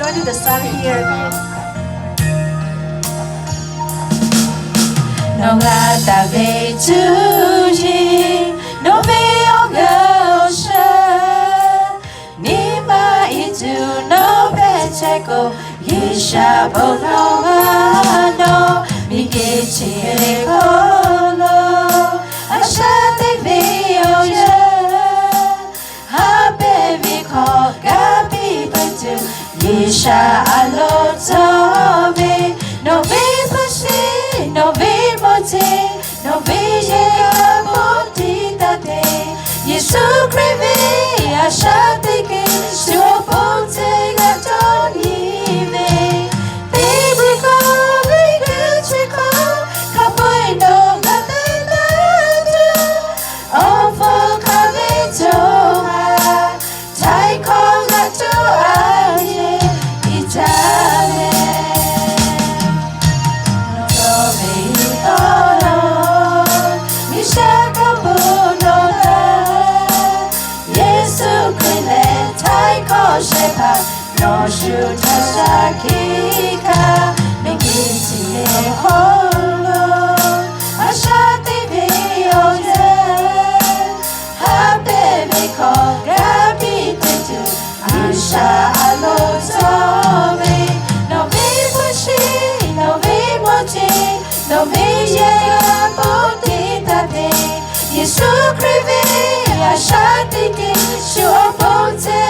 go to the side here. 너가 답이 주지 너의 오고서 니마 이주 너의 최고 예샤 보노하노 미기치의 콜로 아샤테 비오야 하베비 코가 비바주 예샤 알로토비 너비 부시 너비 No veja potidade Yesu Christ ashate sua ponte gatonive Biblico biblico kapoino gatenatu Ofo kavitoha taiko gato aye itale Shepherd, no shoot Shakika, make it a hollow. A shot the video, happy call, grab it to Asha Alotobe. No be pushy, no be mochi, no be yeah, potita day. Yesu Christ, a shot the king, sure ponte.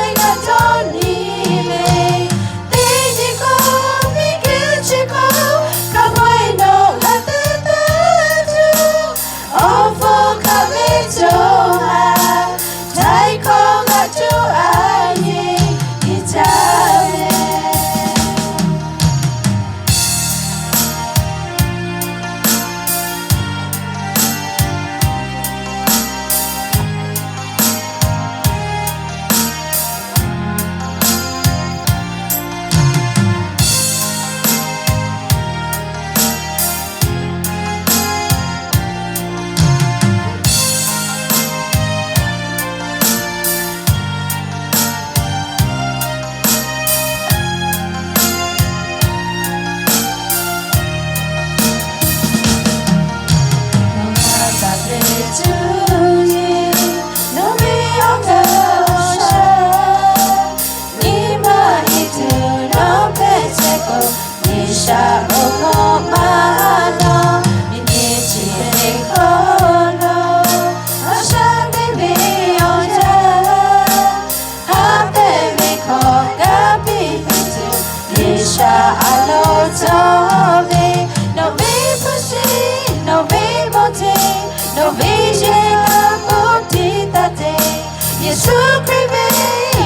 Yesu Christ,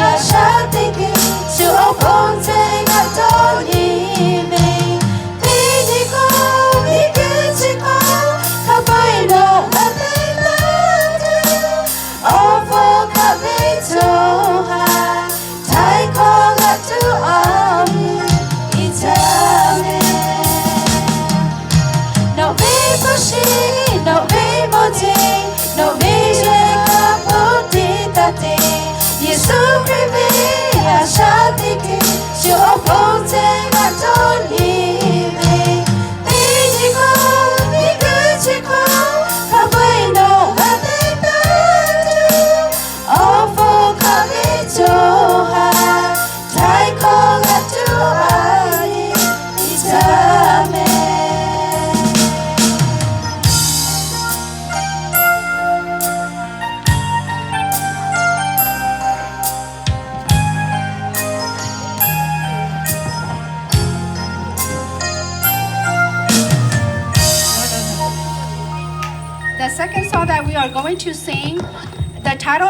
ashate su oponte gatonive. Pidiko, mikitiko, kapaino latenatu. Ofo kapitoha, taiko gatu ami itame. No be pushy, no be moti, no be Yesu Christ, ashate su oponte gatonive. Pidiko, mikitiko, kapaino latenatu. Ofo kapitoha, taiko gatu ai itame. The second song that we are going to sing, the title